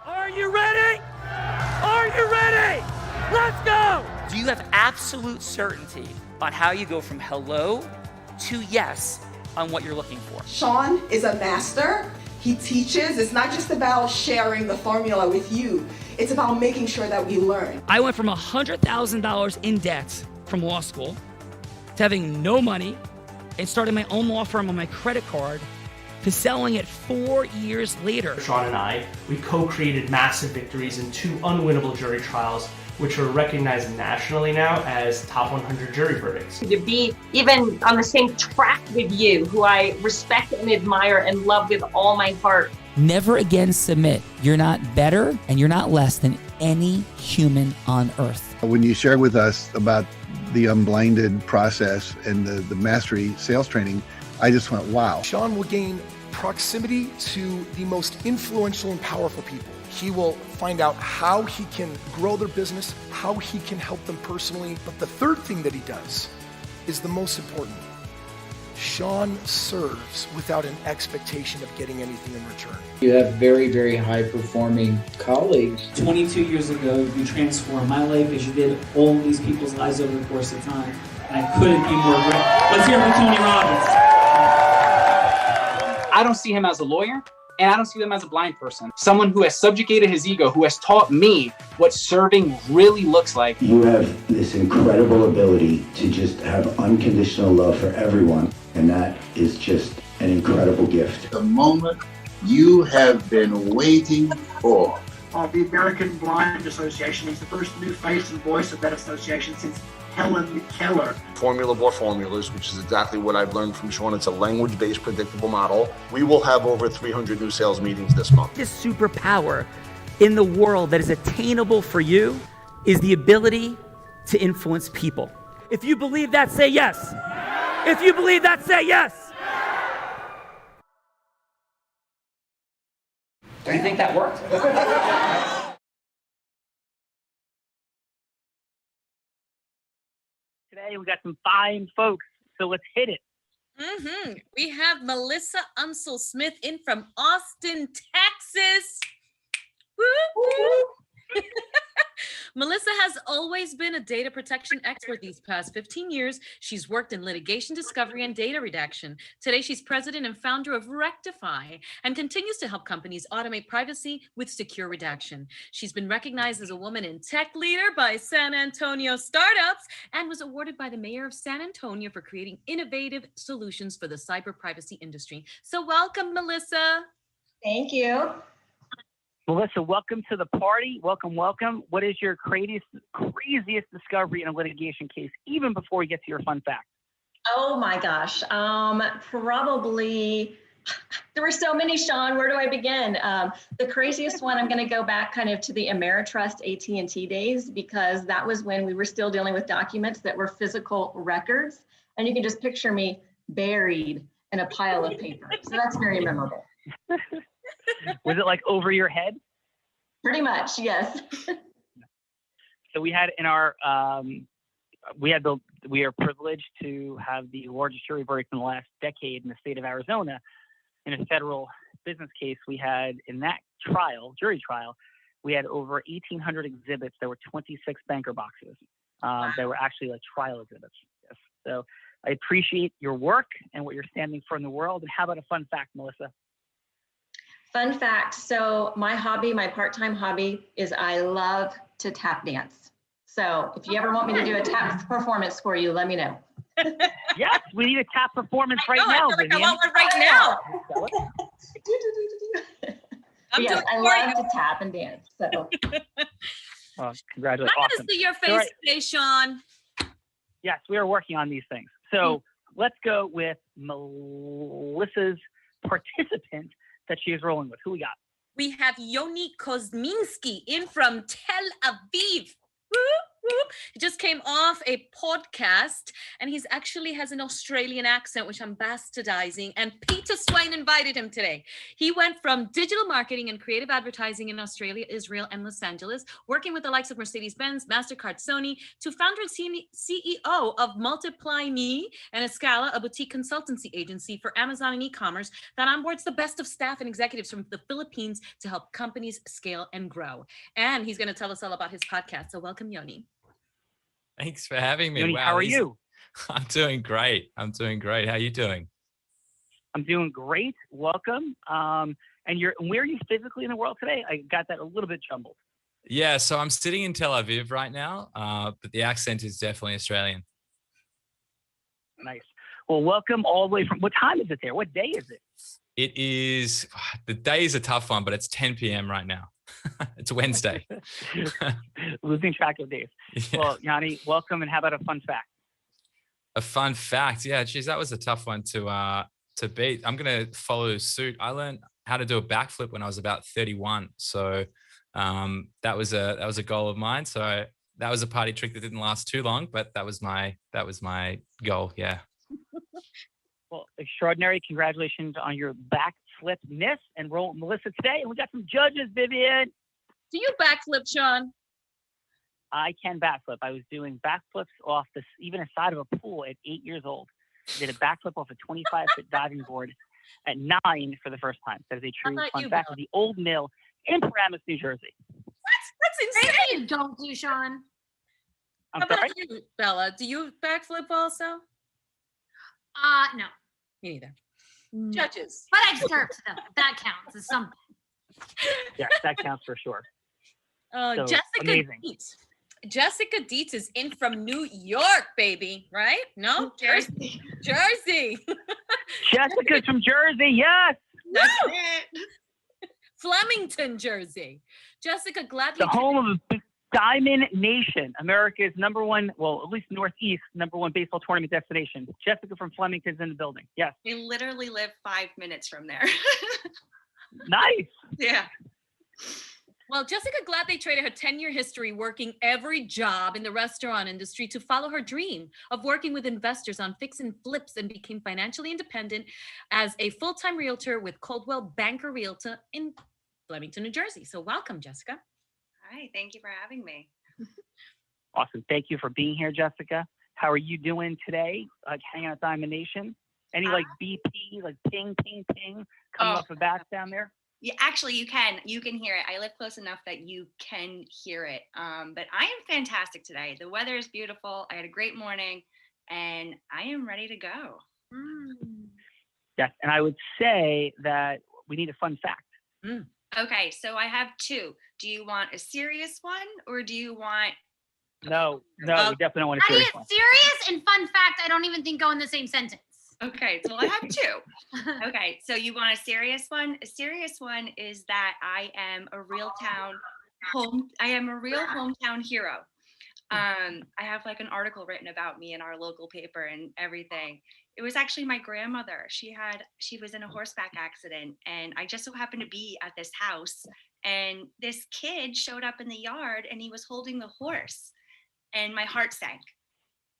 Are you ready? Are you ready? Let's go! Do you have absolute certainty on how you go from hello to yes on what you're looking for? Sean is a master. He teaches. It's not just about sharing the formula with you. It's about making sure that we learn. I went from $100,000 in debt from law school to having no money and starting my own law firm on my credit card to selling it 4 years later. Sean and I, we co-created massive victories in 2 unwinnable jury trials, which are recognized nationally now as top 100 jury verdicts. To be even on the same track with you, who I respect and admire and love with all my heart. Never again submit. You're not better and you're not less than any human on earth. When you shared with us about the Unblinded process and the mastery sales training, I just went, wow. Sean will gain proximity to the most influential and powerful people. He will find out how he can grow their business, how he can help them personally. But the third thing that he does is the most important. Sean serves without an expectation of getting anything in return. You have very, very high-performing colleagues. 22 years ago, you transformed my life as you did all these people's lives over the course of time. And I couldn't be more grateful. Let's hear it for Tony Robbins. I don't see him as a lawyer, and I don't see him as a blind person. Someone who has subjugated his ego, who has taught me what serving really looks like. You have this incredible ability to just have unconditional love for everyone, and that is just an incredible gift. The moment you have been waiting for. The American Blind Association is the first new face and voice of that association since Helen Keller. Formula for formulas, which is exactly what I've learned from Sean. It's a language-based predictable model. We will have over 300 new sales meetings this month. This superpower in the world that is attainable for you is the ability to influence people. If you believe that, say yes. If you believe that, say yes. Do you think that worked? Today we got some fine folks, so let's hit it. We have Melissa Umsl Smith in from Austin, Texas. Woo! Melissa has always been a data protection expert these past 15 years. She's worked in litigation discovery and data redaction. Today, she's president and founder of Rectify and continues to help companies automate privacy with secure redaction. She's been recognized as a woman in tech leader by San Antonio Startups and was awarded by the mayor of San Antonio for creating innovative solutions for the cyber privacy industry. So welcome, Melissa. Thank you. Melissa, welcome to the party. Welcome, welcome. What is your craziest discovery in a litigation case, even before we get to your fun fact? Oh my gosh. Probably, there were so many, Sean. Where do I begin? The craziest one, I'm going to go back kind of to the Ameritrust AT&T days, because that was when we were still dealing with documents that were physical records. And you can just picture me buried in a pile of paper. So that's very memorable. Was it like over your head? Pretty much, yes. So we had in our, we are privileged to have the largest jury verdict in the last decade in the state of Arizona in a federal business case. We had in that trial, jury trial, we had over 1,800 exhibits. There were 26 banker boxes. They were actually like trial exhibits. Yes. So I appreciate your work and what you're standing for in the world. And how about a fun fact, Melissa? Fun fact, so my hobby, my part-time hobby is I love to tap dance. So if you ever want me to do a tap performance for you, let me know. Yes, we need a tap performance right now. I feel like I want one right now. Yes, I love to tap and dance. So. Oh, congratulations. I'm going to see your face today, Sean. Yes, we are working on these things. So let's go with Melissa's participant that she is rolling with. Who we got? We have Yoni Kozminski in from Tel Aviv. whoop. He just came off a podcast, and he's actually has an Australian accent, which I'm bastardizing. And Peter Swain invited him today. He went from digital marketing and creative advertising in Australia, Israel, and Los Angeles, working with the likes of Mercedes-Benz, MasterCard, Sony, to founder and CEO of Multiply Me and Escala, a boutique consultancy agency for Amazon and e-commerce that onboards the best of staff and executives from the Philippines to help companies scale and grow. And he's going to tell us all about his podcast. So welcome, Yoni. Thanks for having me. Yoni, wow, how are you? I'm doing great. How are you doing? I'm doing great. Welcome. And where are you physically in the world today? I got that a little bit jumbled. Yeah, so I'm sitting in Tel Aviv right now, but the accent is definitely Australian. Nice. Well, welcome all the way from, what time is it there? What day is it? It is, the day is a tough one, but it's 10 p.m. right now. It's Wednesday. Losing track of days. Yeah. Well, Yanni, welcome, and how about a fun fact? A fun fact? Yeah, geez, that was a tough one to beat. I'm going to follow suit. I learned how to do a backflip when I was about 31. So that was a goal of mine. So that was a party trick that didn't last too long, but that was my goal. Yeah. Well, extraordinary. Congratulations on your backflip-ness. And we're with Melissa today. And we got some judges, Vivian. Do you backflip, Sean? I can backflip. I was doing backflips off even a side of a pool at 8 years old. I did a backflip off a 25-foot diving board at 9 for the first time. That is a true fun fact of the old mill in Paramus, New Jersey. That's insane. Maybe you don't do, Sean. I'm How about sorry? you, Bella? Do you backflip also? No. Me neither. No. Judges. But I've surfed though. That counts as something. Yes, that counts for sure. So, Jessica amazing. Dietz. Jessica Dietz is in from New York, baby. Right? No? Jersey. Jersey. Jessica's from Jersey. Yes. That's it. Flemington, Jersey. Jessica, gladly. The home of the Diamond Nation, America's number one, well, at least Northeast, number one baseball tournament destination. Jessica from Flemington's in the building. Yes. I literally live 5 minutes from there. Nice. Yeah. Well, Jessica gladly traded her 10-year history working every job in the restaurant industry to follow her dream of working with investors on fix and flips, and became financially independent as a full-time realtor with Coldwell Banker Realtor in Flemington, New Jersey. So welcome, Jessica. Hi, thank you for having me. Awesome. Thank you for being here, Jessica. How are you doing today? Hanging out at Diamond Nation? Any like BP, like ping, ping, ping coming off the bat down there? Yeah, actually, you can hear it. I live close enough that you can hear it. But I am fantastic today. The weather is beautiful. I had a great morning, and I am ready to go. Yes, and I would say that we need a fun fact. Okay, so I have two. Do you want a serious one, or do you want? No, we definitely don't want a I serious need one. serious and fun fact. I don't even think go in the same sentence. Okay, so I have two. Okay, so you want a serious one? A serious one is that I am a real hometown hero. I have like an article written about me in our local paper and everything. It was actually my grandmother. She was in a horseback accident, and I just so happened to be at this house, and this kid showed up in the yard, and he was holding the horse, and my heart sank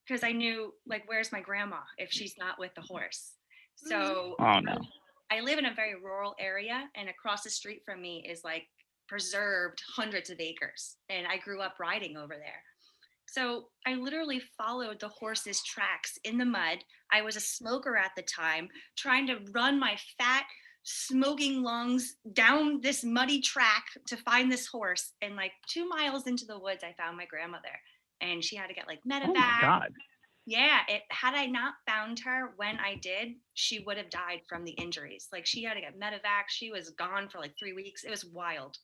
because I knew, like, where's my grandma if she's not with the horse? So I live in a very rural area, and across the street from me is like preserved hundreds of acres, and I grew up riding over there. So I literally followed the horse's tracks in the mud. I was a smoker at the time, trying to run my fat, smoking lungs down this muddy track to find this horse. And like 2 miles into the woods, I found my grandmother, and she had to get like medevac. Oh my God. Yeah, had I not found her when I did, she would have died from the injuries. Like, she had to get medevac. She was gone for like 3 weeks. It was wild.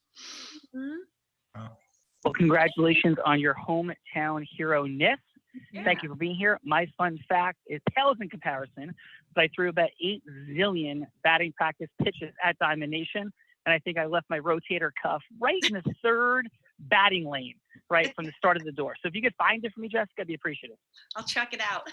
Well, congratulations on your hometown hero-ness. Yeah. Thank you for being here. My fun fact is pales in comparison, but I threw about 8 zillion batting practice pitches at Diamond Nation, and I think I left my rotator cuff right in the third batting lane, right from the start of the door. So if you could find it for me, Jessica, I'd be appreciative. I'll check it out.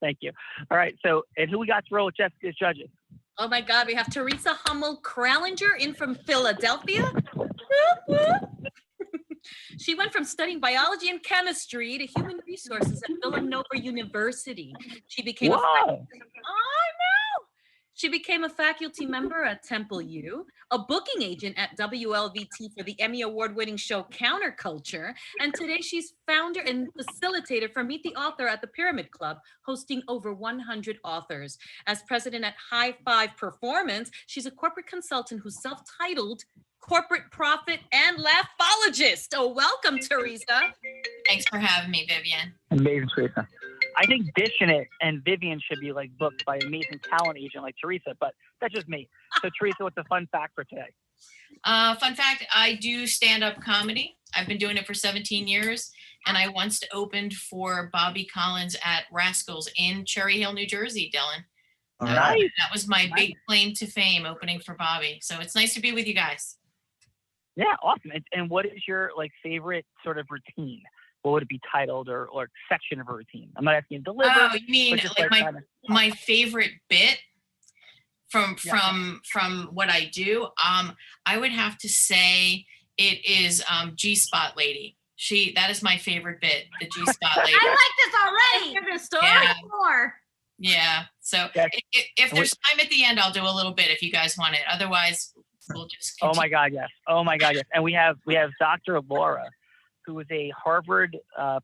Thank you. All right, so and who we got to roll with Jessica's judges? Oh my God, we have Teresa Hummel Kralinger in from Philadelphia. She went from studying biology and chemistry to human resources at Villanova University. She became She became a faculty member at Temple U, a booking agent at WLVT for the Emmy Award-winning show Counterculture, and today she's founder and facilitator for Meet the Author at the Pyramid Club, hosting over 100 authors. As president at High Five Performance, she's a corporate consultant who's self-titled Corporate Profit and Laughologist. Oh, welcome, Teresa. Thanks for having me, Vivian. Amazing, Teresa. I think Dishing It and Vivian should be like booked by an amazing talent agent like Teresa, but that's just me. So Teresa, what's a fun fact for today? Fun fact, I do stand-up comedy. I've been doing it for 17 years, and I once opened for Bobby Collins at Rascals in Cherry Hill, New Jersey, Dylan. That was my big claim to fame, opening for Bobby. So it's nice to be with you guys. Yeah, awesome. And what is your like favorite sort of routine? What would it be titled or section of a routine? I'm not asking you to deliver. Oh, you mean like my favorite bit from what I do? I would have to say it is G-Spot Lady. That is my favorite bit, the G-Spot Lady. I like this already. The story more. Yeah. So if there's time at the end, I'll do a little bit if you guys want it. Otherwise, we'll just continue. Oh my God, yes. Oh my God, yes. And we have Dr. Laura, who is a Harvard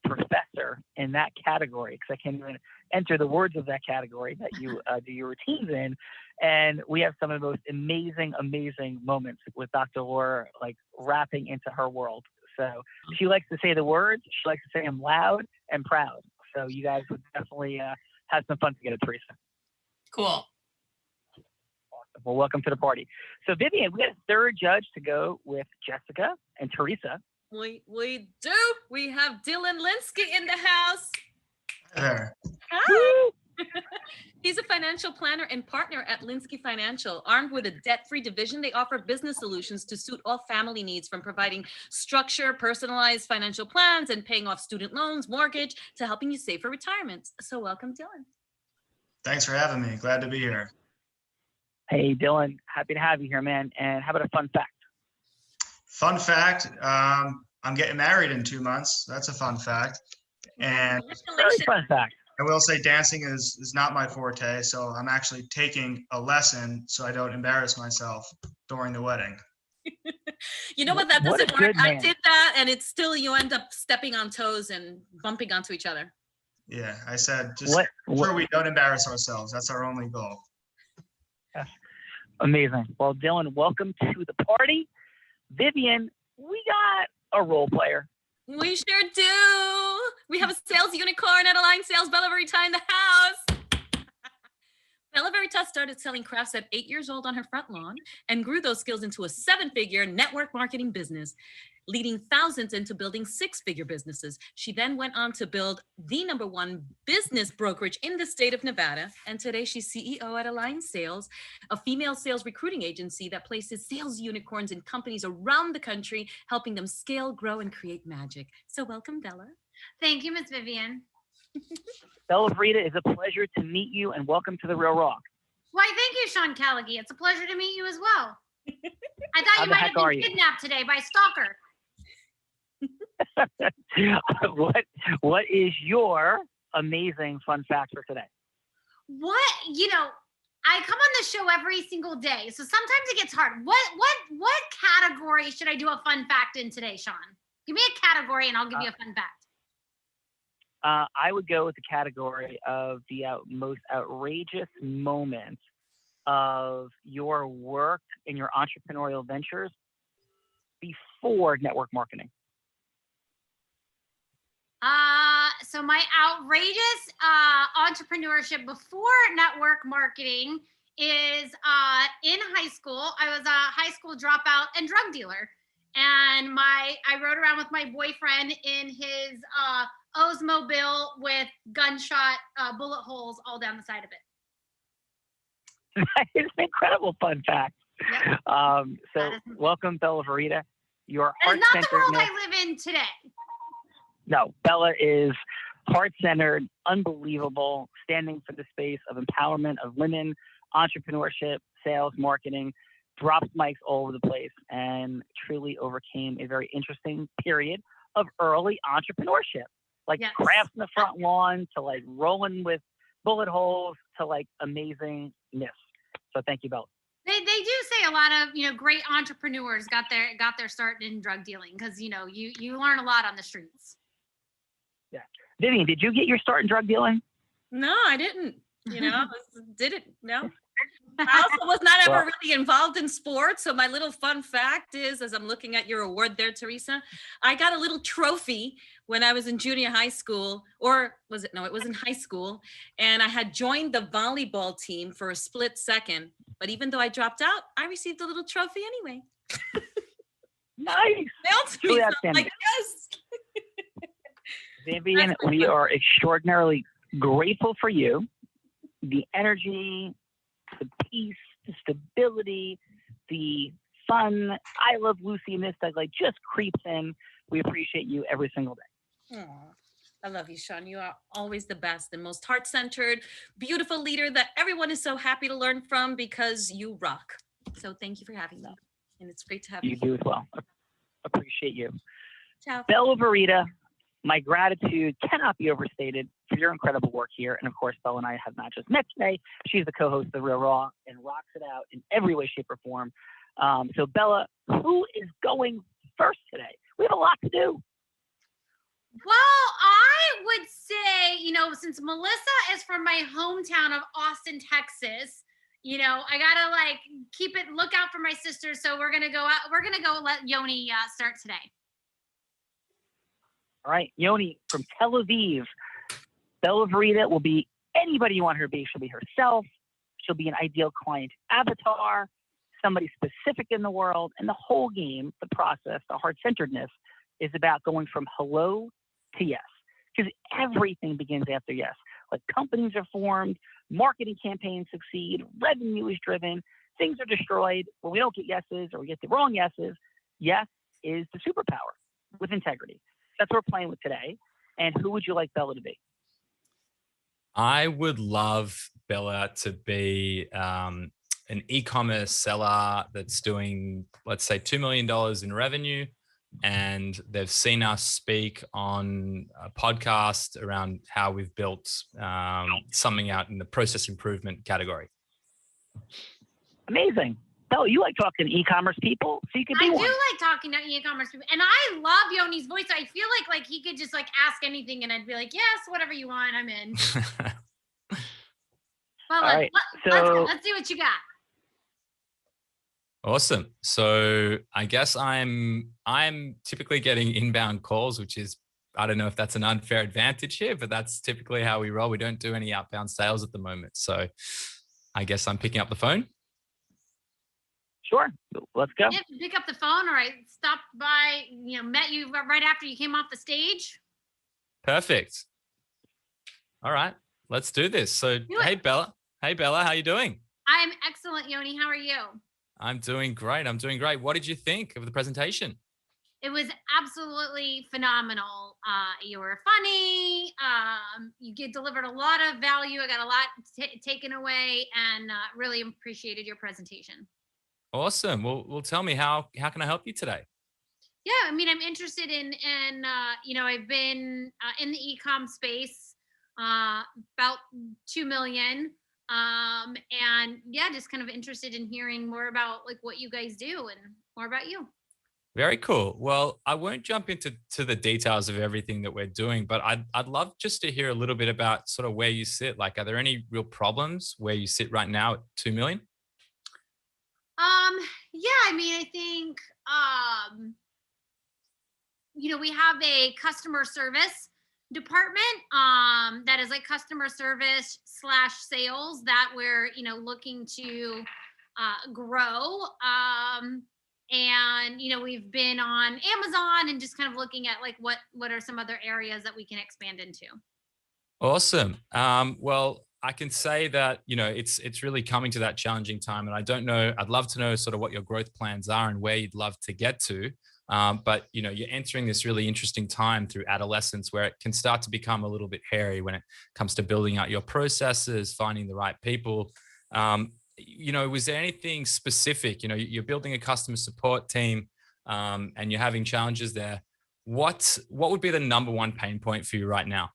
professor in that category, because I can't even enter the words of that category that you do your routines in. And we have some of the most amazing moments with Dr. Laura, like rapping into her world. So she likes to say the words. She likes to say them loud and proud. So you guys would definitely have some fun together, Teresa. Cool. Awesome. Well, welcome to the party. So Vivian, we got a third judge to go with Jessica and Teresa. We do. We have Dylan Linsky in the house. There. Hi. He's a financial planner and partner at Linsky Financial. Armed with a debt-free division, they offer business solutions to suit all family needs, from providing structure, personalized financial plans, and paying off student loans, mortgage, to helping you save for retirement. So welcome, Dylan. Thanks for having me. Glad to be here. Hey, Dylan. Happy to have you here, man. And how about a fun fact? Fun fact, I'm getting married in 2 months. That's a fun fact. And very fun fact. I will say dancing is not my forte, so I'm actually taking a lesson so I don't embarrass myself during the wedding. You know what? That doesn't work. I did that, and it's still, you end up stepping on toes and bumping onto each other. Yeah, I said just make sure we don't embarrass ourselves. That's our only goal. Yes. Amazing. Well, Dylan, welcome to the party. Vivian, we got a role player. We sure do. We have a sales unicorn at Align Sales, Bella Verita, in the house. Bella Verita started selling crafts at 8 years old on her front lawn and grew those skills into a 7-figure network marketing business, leading thousands into building 6-figure businesses. She then went on to build the #1 business brokerage in the state of Nevada. And today she's CEO at Align Sales, a female sales recruiting agency that places sales unicorns in companies around the country, helping them scale, grow, and create magic. So welcome, Bella. Thank you, Miss Vivian. Bella Verita, it's a pleasure to meet you, and welcome to the Real Rock. Why, thank you, Sean Callaghy. It's a pleasure to meet you as well. I thought you might have been kidnapped today by a stalker. What is your amazing fun fact for today? What, I come on this show every single day, so sometimes it gets hard. What category should I do a fun fact in today, Sean? Give me a category and I'll give you a fun fact. I would go with the category of the most outrageous moment of your work in your entrepreneurial ventures before network marketing. So my outrageous entrepreneurship before network marketing is in high school. I was a high school dropout and drug dealer. And I rode around with my boyfriend in his Oldsmobile with gunshot bullet holes all down the side of it. That is an incredible fun fact. Yep. So welcome, Bella Verita. Your That is not the world I live in today. No, Bella is heart-centered, unbelievable, standing for the space of empowerment of women, entrepreneurship, sales, marketing. dropped mics all over the place, and truly overcame a very interesting period of early entrepreneurship, like crafts in the front lawn to like rolling with bullet holes to like amazingness. So thank you both. They do say a lot of great entrepreneurs got their start in drug dealing, because you learn a lot on the streets. Yeah, Vivian, did you get your start in drug dealing? No, I didn't. Didn't. No. I also was not ever really involved in sports. So my little fun fact is, as I'm looking at your award there, Teresa, I got a little trophy when I was in junior high school, or was it? No, it was in high school. And I had joined the volleyball team for a split second. But even though I dropped out, I received a little trophy anyway. Nice. Truly outstanding. Like, yes. Vivian, we are extraordinarily grateful for you. The energy, the peace, the stability, the fun. I love Lucy and this that like just creeps in. We appreciate you every single day. Aww. I love you, Sean. You are always the best and most heart-centered, beautiful leader that everyone is so happy to learn from, because you rock. So thank you for having me. And it's great to have you. You do as well. Appreciate you. Ciao. Bella Verita, my gratitude cannot be overstated for your incredible work here. And of course, Bella and I have not just met today. She's the co-host of The Real Raw and rocks it out in every way, shape, or form. So Bella, who is going first today? We have a lot to do. Well, I would say, since Melissa is from my hometown of Austin, Texas, I gotta look out for my sister. So we're gonna go let Yoni start today. All right, Yoni from Tel Aviv. Bella Verita will be anybody you want her to be. She'll be herself. She'll be an ideal client avatar, somebody specific in the world. And the whole game, the process, the heart-centeredness is about going from hello to yes. Because everything begins after yes. Like companies are formed, marketing campaigns succeed, revenue is driven, things are destroyed. When we don't get yeses or we get the wrong yeses, yes is the superpower with integrity. That's what we're playing with today. And who would you like Bella to be? I would love Bella to be an e-commerce seller that's doing, let's say, $2 million in revenue. And they've seen us speak on a podcast around how we've built something out in the process improvement category. Amazing. Bella, you like talking to e-commerce people, so you could be one. I do like talking to e-commerce people, and I love Yoni's voice. I feel like he could just ask anything, and I'd be like, yes, whatever you want, I'm in. Well, right, let's see what you got. Awesome. So I guess I'm typically getting inbound calls, which is, I don't know if that's an unfair advantage here, but that's typically how we roll. We don't do any outbound sales at the moment. So I guess I'm picking up the phone. Sure. Let's go. Yeah, pick up the phone, or I stopped by, met you right after you came off the stage. Perfect. All right, let's do this. So, hey, Bella. Hey, Bella, how you doing? I'm excellent, Yoni. How are you? I'm doing great. What did you think of the presentation? It was absolutely phenomenal. You were funny. You delivered a lot of value. I got a lot taken away, and really appreciated your presentation. Awesome. Well, tell me, how can I help you today? Yeah, I'm interested in I've been in the e-com space about 2 million. And yeah, just kind of interested in hearing more about what you guys do and more about you. Very cool. Well, I won't jump into the details of everything that we're doing, but I'd love just to hear a little bit about sort of where you sit. Like, are there any real problems where you sit right now at 2 million? Yeah, I think, we have a customer service department that is customer service / sales that we're looking to grow, and we've been on Amazon and just kind of looking at what are some other areas that we can expand into. Awesome. Well, I can say that it's really coming to that challenging time, and I don't know, I'd love to know sort of what your growth plans are and where you'd love to get to. But you're entering this really interesting time through adolescence where it can start to become a little bit hairy when it comes to building out your processes, finding the right people. was there anything specific? You're building a customer support team, and you're having challenges there. What would be the number one pain point for you right now?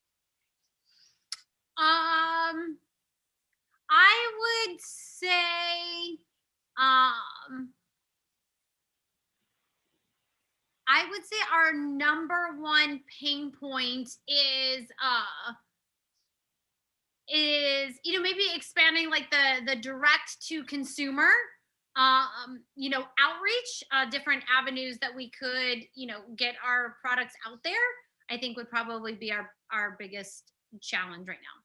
I would say, our number one pain point is maybe expanding like the direct to consumer outreach, different avenues that we could get our products out there. I think would probably be our biggest challenge right now.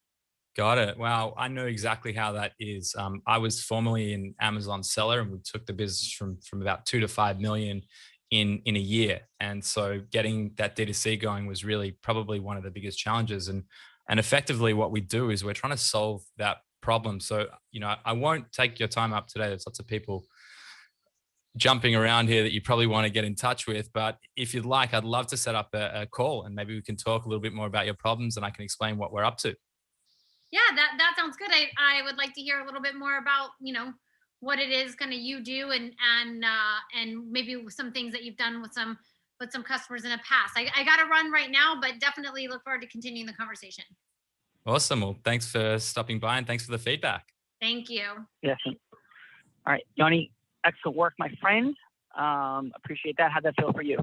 Got it. Wow. I know exactly how that is. I was formerly an Amazon seller, and we took the business from about 2 to 5 million in a year. And so getting that D2C going was really probably one of the biggest challenges. And effectively what we do is we're trying to solve that problem. So, I won't take your time up today. There's lots of people jumping around here that you probably want to get in touch with. But if you'd like, I'd love to set up a call, and maybe we can talk a little bit more about your problems, and I can explain what we're up to. Yeah, that sounds good. I would like to hear a little bit more about, what it is kind of you do and maybe some things that you've done with some customers in the past. I got to run right now, but definitely look forward to continuing the conversation. Awesome. Well, thanks for stopping by, and thanks for the feedback. Thank you. Yes. All right, Yanni, excellent work, my friend. Appreciate that. How'd that feel for you?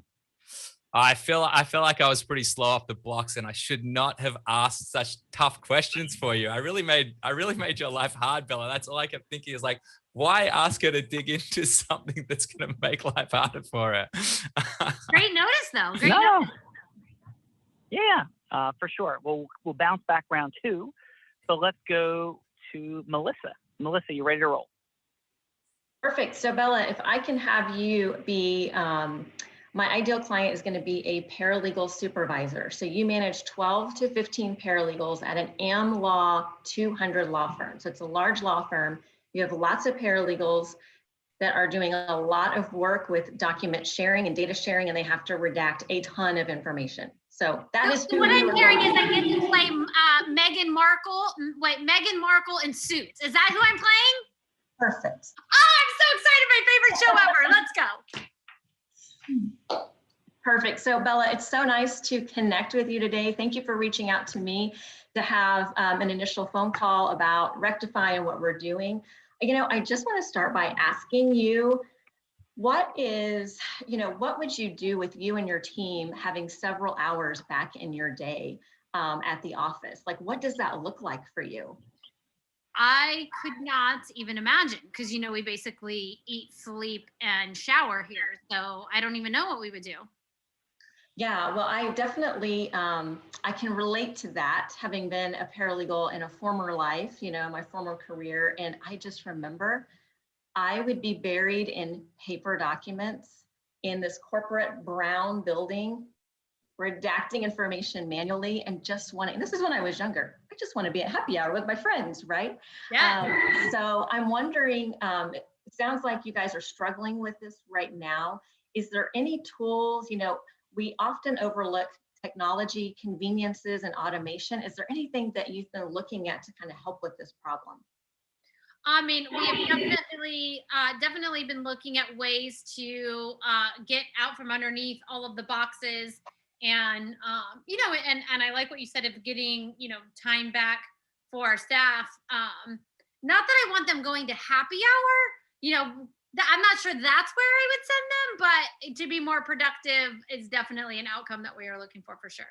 I feel like I was pretty slow off the blocks, and I should not have asked such tough questions for you. I really made your life hard, Bella. That's all I kept thinking is like, why ask her to dig into something that's going to make life harder for her? Great notice, though. Great No. notice. Yeah, for sure. We'll bounce back round two. So let's go to Melissa. Melissa, you ready to roll? Perfect. So Bella, if I can have you be, my ideal client is going to be a paralegal supervisor. So you manage 12 to 15 paralegals at an Am Law 200 law firm. So it's a large law firm. You have lots of paralegals that are doing a lot of work with document sharing and data sharing, and they have to redact a ton of information. So that is what I'm hearing is I get to play Meghan Markle in Suits. Is that who I'm playing? Perfect. Oh, I'm so excited. My favorite show ever. Let's go. Perfect. So Bella, it's so nice to connect with you today. Thank you for reaching out to me to have an initial phone call about Rectify and what we're doing. I just want to start by asking you, what would you do with you and your team having several hours back in your day at the office? Like, what does that look like for you? I could not even imagine because, we basically eat, sleep, and shower here. So I don't even know what we would do. Yeah, well, I definitely, I can relate to that, having been a paralegal in a former life, my former career. And I just remember I would be buried in paper documents in this corporate brown building, redacting information manually and just wanting, and this is when I was younger, I just want to be at happy hour with my friends, right? Yeah. So I'm wondering, it sounds like you guys are struggling with this right now. Is there any tools, we often overlook technology, conveniences, and automation. Is there anything that you've been looking at to kind of help with this problem? I mean, we have definitely been looking at ways to get out from underneath all of the boxes, and and I like what you said of getting time back for our staff. Not that I want them going to happy hour, I'm not sure that's where I would send them, but to be more productive is definitely an outcome that we are looking for sure.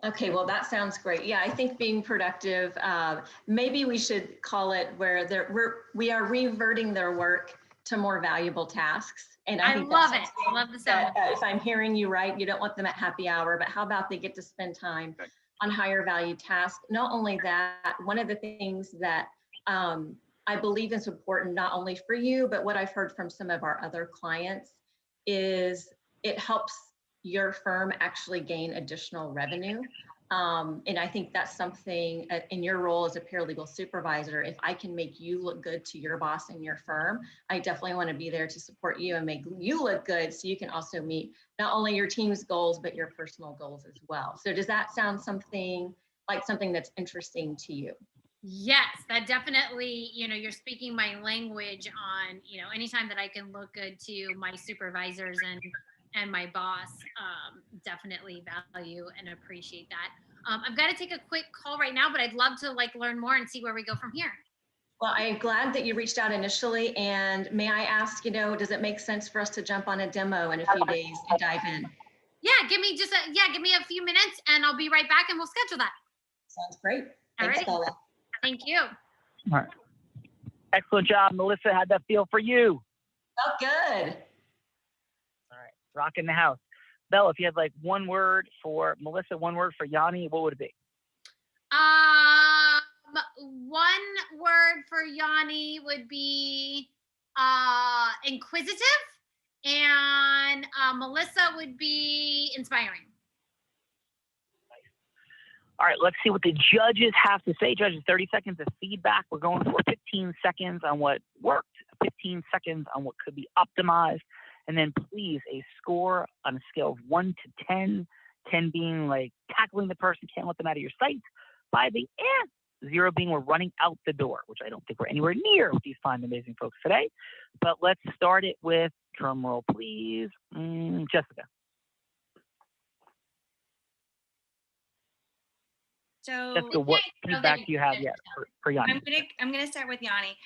Okay, well, that sounds great. Yeah, I think being productive, maybe we should call it where we are reverting their work to more valuable tasks. And I think love it. I love the sound. If I'm hearing you right, you don't want them at happy hour, but how about they get to spend time on higher value tasks? Not only that, one of the things that I believe is important, not only for you, but what I've heard from some of our other clients is it helps your firm actually gain additional revenue. And I think that's something in your role as a paralegal supervisor, if I can make you look good to your boss and your firm, I definitely want to be there to support you and make you look good so you can also meet not only your team's goals, but your personal goals as well. So does that sound something that's interesting to you? Yes, that definitely, you're speaking my language on, anytime that I can look good to my supervisors and my boss, definitely value and appreciate that. I've got to take a quick call right now, but I'd love to learn more and see where we go from here. Well, I'm glad that you reached out initially. And may I ask, does it make sense for us to jump on a demo in a few days and dive in? Yeah, give me a few minutes and I'll be right back and we'll schedule that. Sounds great. Thanks, Alrighty. Bella. Thank you. All right. Excellent job, Melissa. How'd that feel for you? Felt good. All right. Rocking the house. Bella, if you had one word for Melissa, one word for Yanni, what would it be? One word for Yanni would be inquisitive, and Melissa would be inspiring. All right, let's see what the judges have to say. Judges, 30 seconds of feedback. We're going for 15 seconds on what worked, 15 seconds on what could be optimized, and then please a score on a scale of 1 to 10, 10 being tackling the person, can't let them out of your sight, 5 being 0 being we're running out the door, which I don't think we're anywhere near with these fine, amazing folks today. But let's start it with, drum roll please, Jessica. So Jessica, what feedback do you have yet for Yanni? I'm gonna start with Yanni.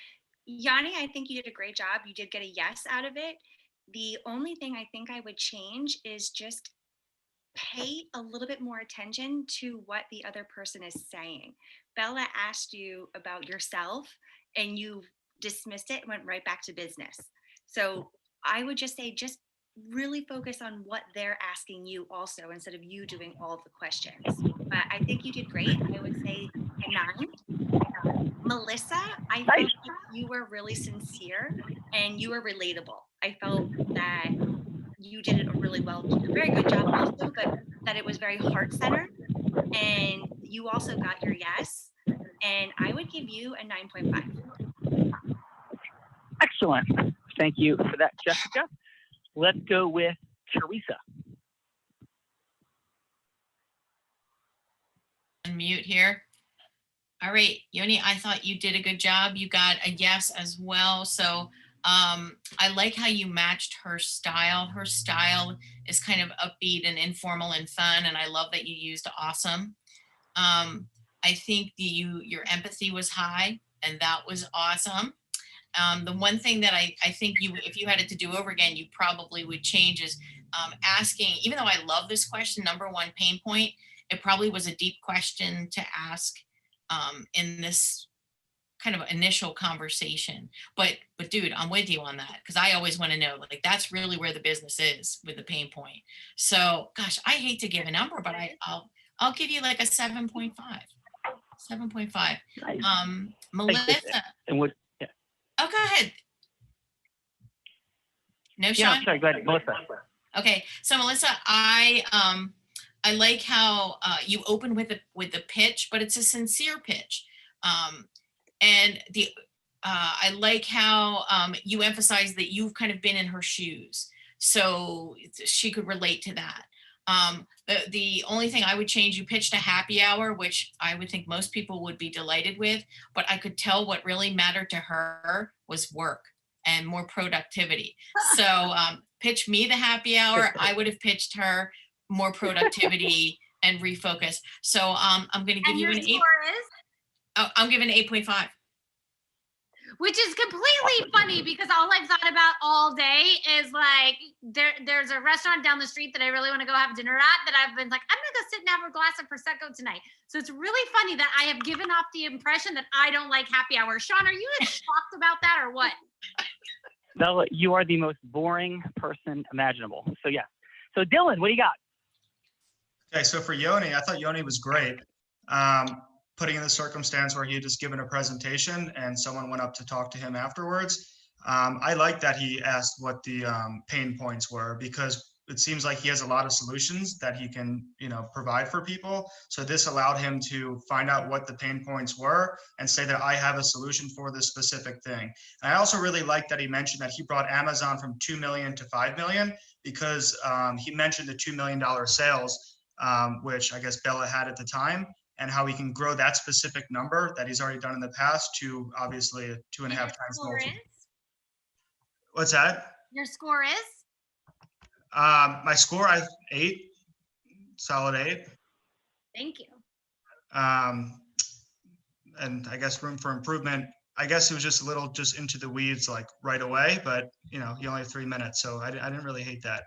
Yanni, I think you did a great job. You did get a yes out of it. The only thing I think I would change is just pay a little bit more attention to what the other person is saying. Bella asked you about yourself and you dismissed it and went right back to business. So I would just say, just really focus on what they're asking you also, instead of you doing all of the questions. But I think you did great. I would say a 9. Melissa, I felt you were really sincere and you were relatable. I felt that you did a really very good job also, but that it was very heart-centered, and you also got your yes, and I would give you a 9.5. Excellent. Thank you for that, Jessica. Let's go with Teresa. Unmute here. All right, Yoni, I thought you did a good job. You got a yes as well. So I like how you matched her style. Her style is kind of upbeat and informal and fun, and I love that you used awesome. I think your empathy was high, and that was awesome. The one thing that I think if you had it to do over again, you probably would change is asking, even though I love this question, number one pain point, it probably was a deep question to ask in this kind of initial conversation. But dude, I'm with you on that, because I always want to know, that's really where the business is with the pain point. So gosh, I hate to give a number, but I'll give you a 7.5. 7.5. Nice. Melissa. And what? Yeah. Oh, go ahead. No, Sean? Yeah, sorry, go ahead, Melissa. Okay, so Melissa, I like how you open with the pitch, but it's a sincere pitch, and I like how you emphasize that you've kind of been in her shoes, so she could relate to that. The only thing I would change, you pitched a happy hour, which I would think most people would be delighted with, but I could tell what really mattered to her was work and more productivity. So pitch me the happy hour. I would have pitched her more productivity and refocus. So I'm going to give you an 8. I'm giving 8.5. Which is completely funny, because all I've thought about all day is there's a restaurant down the street that I really want to go have dinner at, that I've been I'm gonna go sit and have a glass of Prosecco tonight. So it's really funny that I have given off the impression that I don't like happy hour. Sean, are you as shocked about that or what? Bella, you are the most boring person imaginable. So yeah. So Dylan, what do you got? Okay, so for Yoni, I thought Yoni was great. Putting in the circumstance where he had just given a presentation and someone went up to talk to him afterwards. I like that he asked what the pain points were, because it seems like he has a lot of solutions that he can, provide for people. So this allowed him to find out what the pain points were and say that I have a solution for this specific thing. And I also really like that he mentioned that he brought Amazon from 2 million to 5 million, because he mentioned the $2 million sales, which I guess Bella had at the time. and how he can grow that specific number that he's already done in the past to obviously a 2.5 times multiple. What's that? Your score is? My score, 8, solid 8. Thank you. And I guess room for improvement. I guess it was just a little just into the weeds like right away, but you know, you only have 3 minutes, so I didn't really hate that.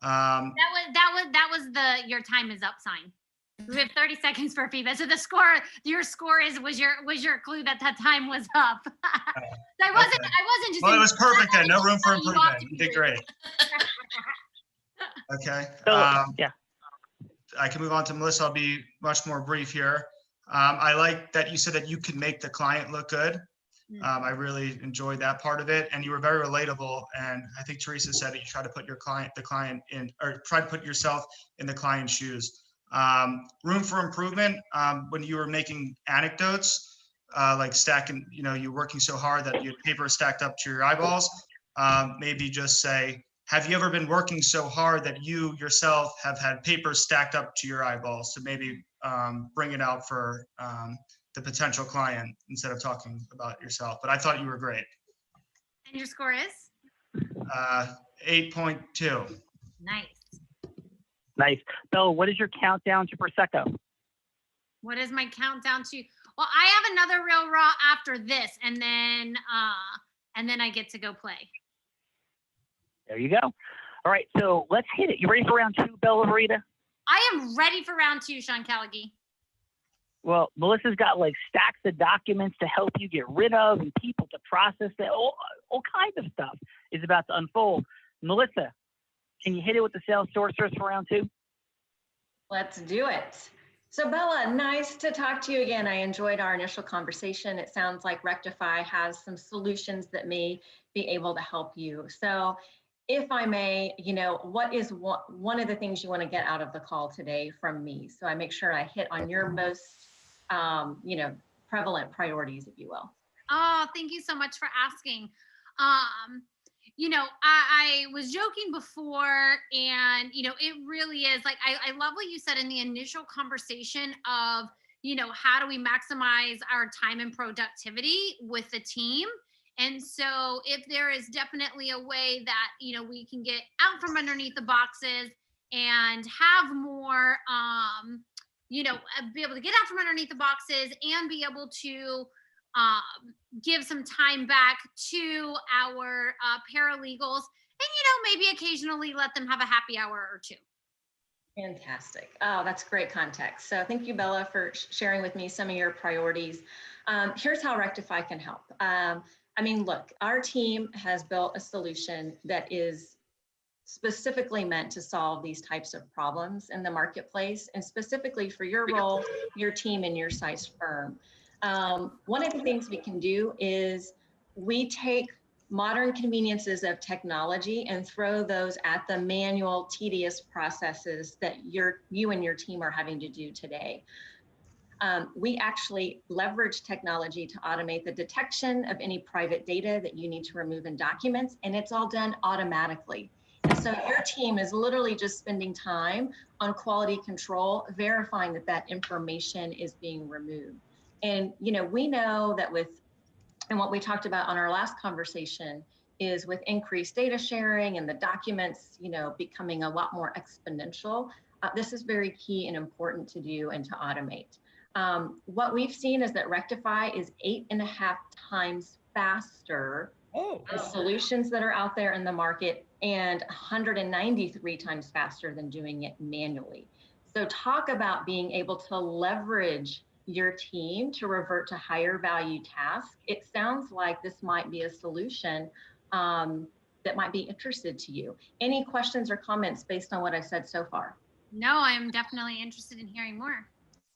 That was your time is up sign. We have 30 seconds for feedback. So your score was your clue that time was up. I wasn't just. Well, it was perfect then. No room for improvement. You did great. Okay. Yeah. I can move on to Melissa. I'll be much more brief here. I like that you said that you can make the client look good. I really enjoyed that part of it, and you were very relatable. And I think Teresa said that you try to put the client in, or try to put yourself in the client's shoes. Room for improvement. When you were making anecdotes, like stacking, you know, you're working so hard that your paper is stacked up to your eyeballs. Maybe just say, have you ever been working so hard that you yourself have had paper stacked up to your eyeballs? So maybe bring it out for the potential client instead of talking about yourself. But I thought you were great. And your score is? 8.2. Nice. Nice. Bella, what is your countdown to Prosecco? What is my countdown to? Well, I have another real raw after this, and then I get to go play. There you go. All right, so let's hit it. You ready for round 2, Bella Rita? I am ready for round 2, Sean Callaghy. Well, Melissa's got like stacks of documents to help you get rid of and people to process that. All kinds of stuff is about to unfold. Melissa, can you hit it with the sales sorceress for round 2? Let's do it. So Bella, nice to talk to you again. I enjoyed our initial conversation. It sounds like Rectify has some solutions that may be able to help you. So if I may, you know, what is one of the things you want to get out of the call today from me? So I make sure I hit on your most, you know, prevalent priorities, if you will. Oh, thank you so much for asking. You know, I was joking before, and, you know, it really is like, I love what you said in the initial conversation of, you know, how do we maximize our time and productivity with the team? And so if there is definitely a way that, you know, we can get out from underneath the boxes and have more, you know, be able to get out from underneath the boxes and be able to give some time back to our paralegals, and, you know, maybe occasionally let them have a happy hour or 2. Fantastic. Oh, that's great context. So thank you, Bella, for sharing with me some of your priorities. Here's how Rectify can help. I mean, look, our team has built a solution that is specifically meant to solve these types of problems in the marketplace, and specifically for your role, your team, and your size firm. One of the things we can do is we take modern conveniences of technology and throw those at the manual, tedious processes that you and your team are having to do today. We actually leverage technology to automate the detection of any private data that you need to remove in documents, and it's all done automatically. And so your team is literally just spending time on quality control, verifying that that information is being removed. And, you know, we know that and what we talked about on our last conversation is with increased data sharing and the documents, you know, becoming a lot more exponential, this is very key and important to do and to automate. What we've seen is that Rectify is 8.5 times faster than solutions that are out there in the market, and 193 times faster than doing it manually. So talk about being able to leverage your team to revert to higher value tasks. It sounds like this might be a solution that might be interested to you. Any questions or comments based on what I've said so far? No, I'm definitely interested in hearing more.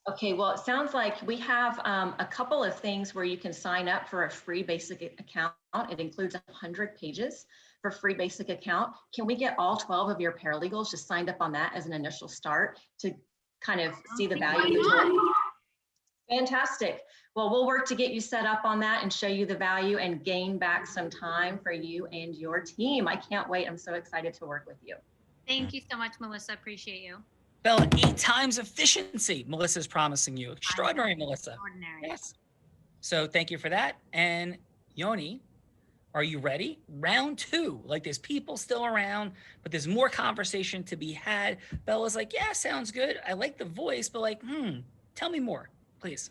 Okay, well, it sounds like we have a couple of things where you can sign up for a free basic account. It includes 100 pages for free basic account. Can we get all 12 of your paralegals just signed up on that as an initial start to kind of see the value of the tool? Fantastic. Well, we'll work to get you set up on that and show you the value and gain back some time for you and your team. I can't wait. I'm so excited to work with you. Thank you so much, Melissa. Appreciate you. Bella, 8 times efficiency. Melissa's promising you. Extraordinary, Melissa. Extraordinary. Yes. So thank you for that. And Yoni, are you ready? Round 2. Like there's people still around, but there's more conversation to be had. Bella's like, yeah, sounds good. I like the voice, but like, tell me more, please.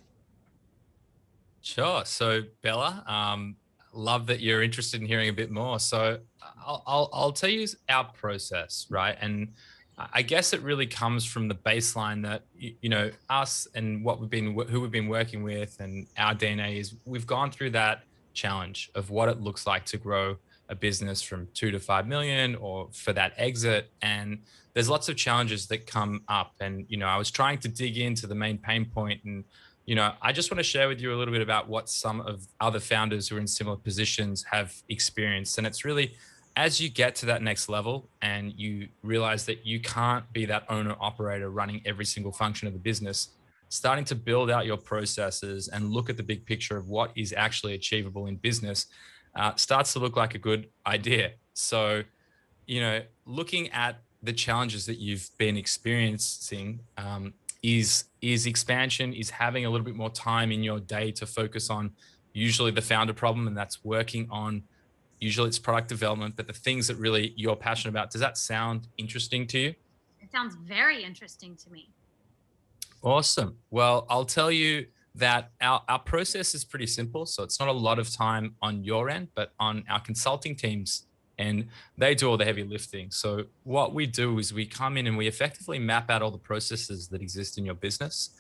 Sure. So Bella, love that you're interested in hearing a bit more. So I'll tell you our process, right? And I guess it really comes from the baseline that, you know, us and who we've been working with and our DNA is we've gone through that challenge of what it looks like to grow a business from 2 to 5 million or for that exit. And there's lots of challenges that come up. And, you know, I was trying to dig into the main pain point. And, you know, I just want to share with you a little bit about what some of other founders who are in similar positions have experienced. And it's really, as you get to that next level and you realize that you can't be that owner operator running every single function of the business, starting to build out your processes and look at the big picture of what is actually achievable in business starts to look like a good idea. So, you know, looking at the challenges that you've been experiencing is expansion, is having a little bit more time in your day to focus on usually the founder problem, and that's working on, usually it's product development, but the things that really you're passionate about. Does that sound interesting to you? It sounds very interesting to me. Awesome. Well, I'll tell you that our process is pretty simple. So it's not a lot of time on your end, but on our consulting teams, and they do all the heavy lifting. So what we do is we come in and we effectively map out all the processes that exist in your business,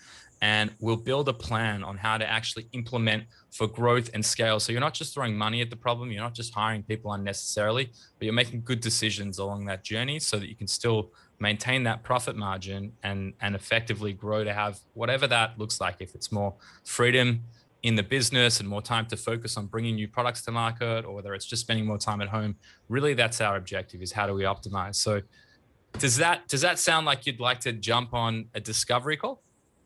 and we'll build a plan on how to actually implement for growth and scale. So you're not just throwing money at the problem, you're not just hiring people unnecessarily, but you're making good decisions along that journey so that you can still maintain that profit margin and effectively grow to have whatever that looks like. If it's more freedom in the business and more time to focus on bringing new products to market, or whether it's just spending more time at home, really that's our objective, is how do we optimize. So does that sound like you'd like to jump on a discovery call?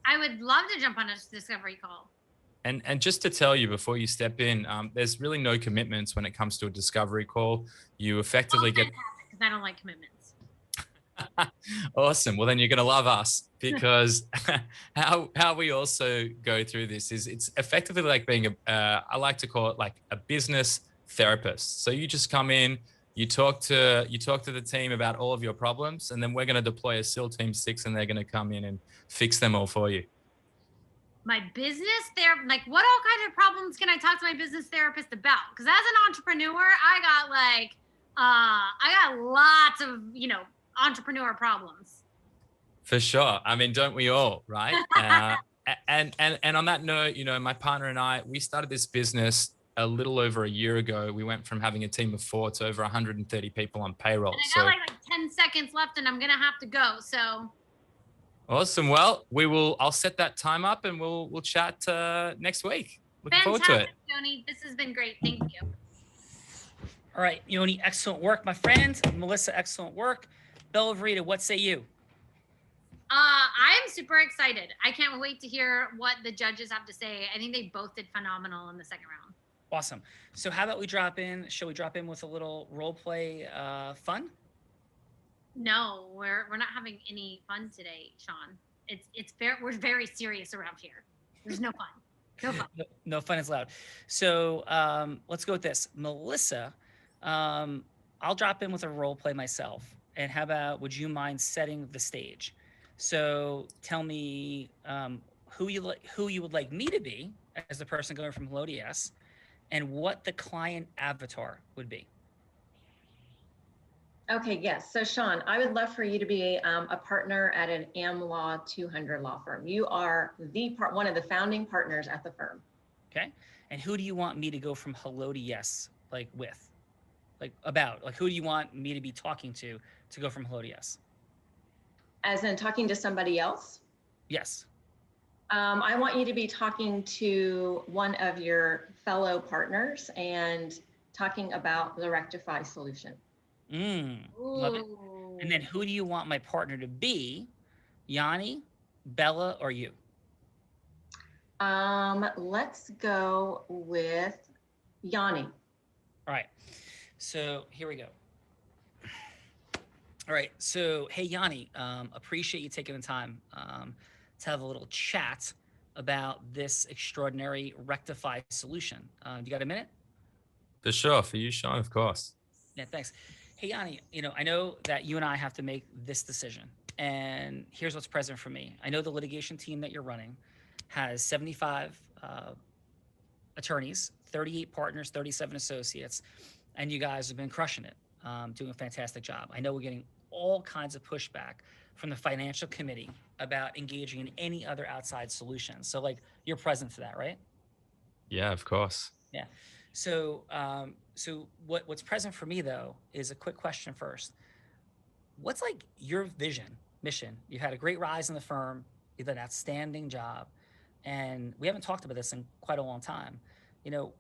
I would love to jump on a discovery call. And just to tell you before you step in, there's really no commitments when it comes to a discovery call. You effectively get... Because I don't like commitments. Awesome. Well, then you're going to love us, because how we also go through this is it's effectively like being I like to call it like a business therapist. So you just come in, you talk to the team about all of your problems, and then we're going to deploy a SEAL Team 6 and they're going to come in and fix them all for you. My business therapist, like what all kinds of problems can I talk to my business therapist about? Because as an entrepreneur, I got lots of, you know, entrepreneur problems. For sure. I mean, don't we all, right? And on that note, you know, my partner and I, we started this business a little over a year ago. We went from having a team of 4 to over 130 people on payroll. And I got like 10 seconds left and I'm going to have to go. So. Awesome. Well, I'll set that time up and we'll chat next week. Looking forward to it. Yoni, this has been great. Thank you. All right, Yoni, excellent work, my friend. Melissa, excellent work. Bella Verita, what say you? I am super excited. I can't wait to hear what the judges have to say. I think they both did phenomenal in the second round. Awesome. So how about we drop in? Shall we drop in with a little role play fun? No, we're not having any fun today, Sean. We're very serious around here. There's no fun. No fun. No fun is allowed. So let's go with this. Melissa, I'll drop in with a role play myself. And how about, would you mind setting the stage? So tell me who you would like me to be as the person going from hello to yes, and what the client avatar would be. Okay, yes. So Sean, I would love for you to be a partner at an AmLaw 200 law firm. You are one of the founding partners at the firm. Okay. And who do you want me to go from hello to yes, like with? Like about, like who do you want me to be talking to go from hello to yes? As in talking to somebody else? Yes. I want you to be talking to one of your fellow partners and talking about the Rectify solution. Love it. And then who do you want my partner to be? Yanni, Bella, or you? Let's go with Yanni. All right. So here we go. All right. So, hey, Yanni, appreciate you taking the time to have a little chat about this extraordinary Rectify solution. You got a minute? For sure. For you, Sean, of course. Yeah, thanks. Hey, Yanni, I know that you and I have to make this decision. And here's what's present for me. I know the litigation team that you're running has 75 attorneys, 38 partners, 37 associates, and you guys have been crushing it, doing a fantastic job. I know we're getting all kinds of pushback from the financial committee about engaging in any other outside solutions. So, like, you're present to that, right? Yeah, of course. Yeah. So, what's present for me though is a quick question first. What's like your vision, mission? You've had a great rise in the firm. You've done an outstanding job, and we haven't talked about this in quite a long time.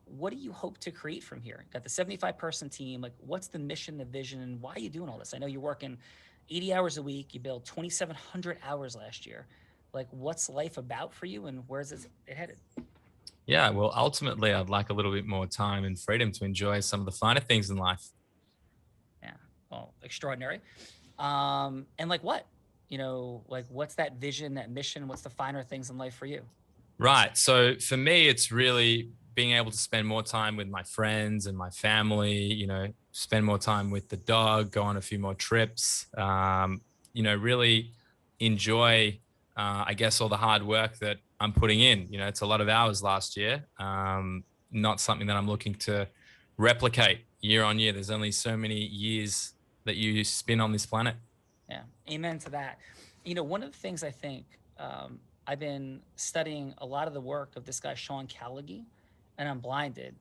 What do you hope to create from here? Got the 75-person team. Like, what's the mission, the vision, and why are you doing all this? I know you're working 80 hours a week. You billed 2,700 hours last year. Like, what's life about for you, and where's it headed? Yeah, well, ultimately, I'd like a little bit more time and freedom to enjoy some of the finer things in life. Yeah, well, extraordinary. And like what? Like what's that vision, that mission? What's the finer things in life for you? Right. So for me, it's really being able to spend more time with my friends and my family, spend more time with the dog, go on a few more trips, really enjoy, I guess, all the hard work that I'm putting in. It's a lot of hours last year. Not something that I'm looking to replicate year on year. There's only so many years that you spin on this planet. Yeah. Amen to that. One of the things I think, I've been studying a lot of the work of this guy, Sean Callaghy, and Unblinded,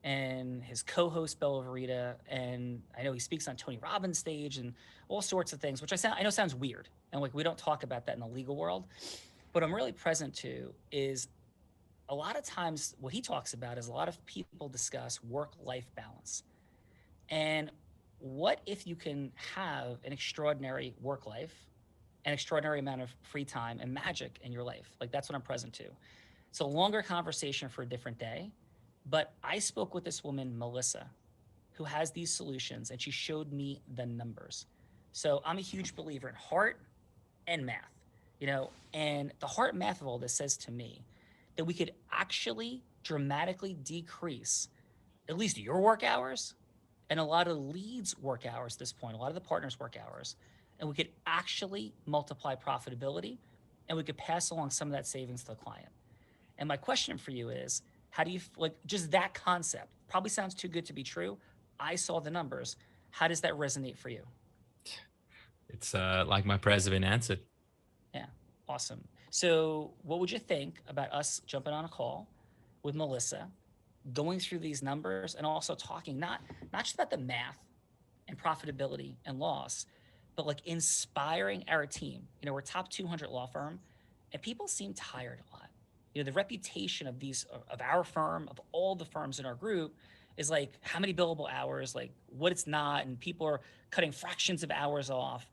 and his co-host, Bella Verita, and I know he speaks on Tony Robbins' stage and all sorts of things, which I know sounds weird. And like, we don't talk about that in the legal world. What I'm really present to is a lot of times what he talks about is a lot of people discuss work-life balance. And what if you can have an extraordinary work life, an extraordinary amount of free time and magic in your life? Like, that's what I'm present to. It's a longer conversation for a different day, but I spoke with this woman, Melissa, who has these solutions, and she showed me the numbers. So I'm a huge believer in heart and math, and the heart math of all this says to me that we could actually dramatically decrease at least your work hours and a lot of leads work hours at this point, a lot of the partners work hours, and we could actually multiply profitability, and we could pass along some of that savings to the client. And my question for you is, how do you, like, just that concept probably sounds too good to be true. I saw the numbers. How does that resonate for you? It's like my prayers have been answered. Yeah, awesome. So what would you think about us jumping on a call with Melissa, going through these numbers, and also talking not just about the math and profitability and loss, but like inspiring our team. We're a top 200 law firm, and people seem tired a lot. The reputation of our firm, of all the firms in our group, is like how many billable hours, like what it's not, and people are cutting fractions of hours off.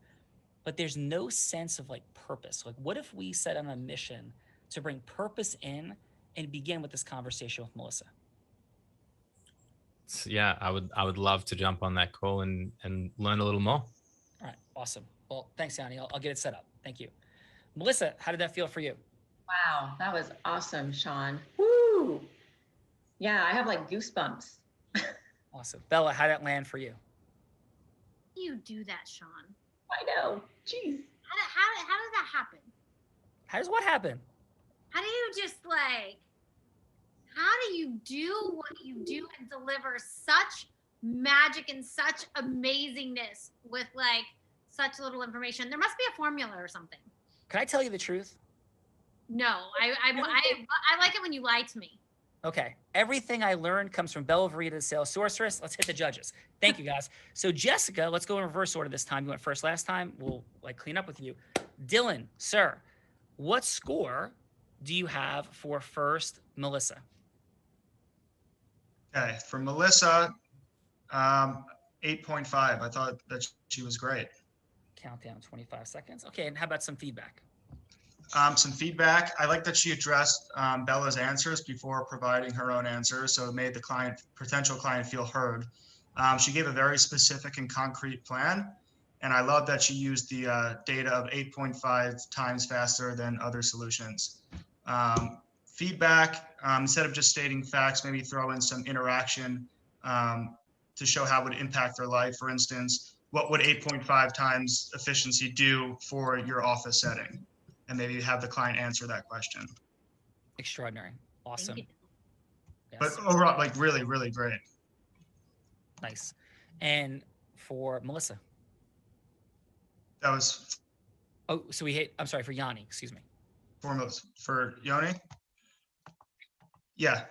But there's no sense of like purpose. Like, what if we set on a mission to bring purpose in and begin with this conversation with Melissa? Yeah, I would love to jump on that call and learn a little more. All right, awesome. Well, thanks, Yanni. I'll get it set up. Thank you. Melissa, how did that feel for you? Wow, that was awesome, Sean. Woo! Yeah, I have like goosebumps. Awesome. Bella, how did that land for you? You do that, Sean. I know. Jeez. How does that happen? How does what happen? How do you just how do you do what you do and deliver such magic and such amazingness with like such little information? There must be a formula or something. Can I tell you the truth? No, I like it when you lie to me. Okay. Everything I learned comes from Bella Verita, the sales sorceress. Let's hit the judges. Thank you, guys. So Jessica, let's go in reverse order this time. You went first last time. We'll clean up with you. Dylan, sir, what score do you have for first Melissa? Okay, for Melissa, 8.5. I thought that she was great. Countdown 25 seconds. Okay, and how about some feedback? Some feedback. I like that she addressed Bella's answers before providing her own answers, so it made the potential client feel heard. She gave a very specific and concrete plan. And I love that she used the data of 8.5 times faster than other solutions. Feedback, instead of just stating facts, maybe throw in some interaction to show how it would impact their life. For instance, what would 8.5 times efficiency do for your office setting? And maybe have the client answer that question. Extraordinary. Awesome. Yes. But overall, like really, really great. Nice. And for Melissa? That was. Oh, so I'm sorry, for Yanni, excuse me. For Yoni? Yeah.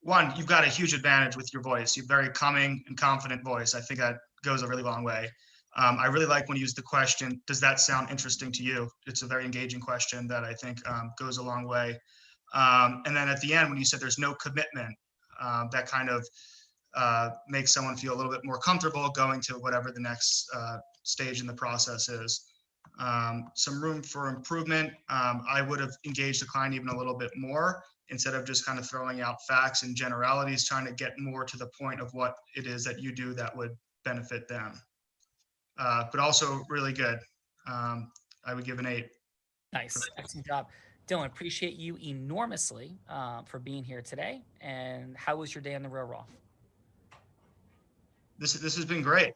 One, you've got a huge advantage with your voice. You have a very calming and confident voice. I think that goes a really long way. I really like when you use the question, does that sound interesting to you? It's a very engaging question that I think goes a long way. And then at the end, when you said there's no commitment, that kind of makes someone feel a little bit more comfortable going to whatever the next stage in the process is. Some room for improvement. I would have engaged the client even a little bit more instead of just kind of throwing out facts and generalities, trying to get more to the point of what it is that you do that would benefit them. But also really good. I would give an 8. Nice, excellent job. Dylan, appreciate you enormously for being here today. And how was your day on the Real Raw? This has been great.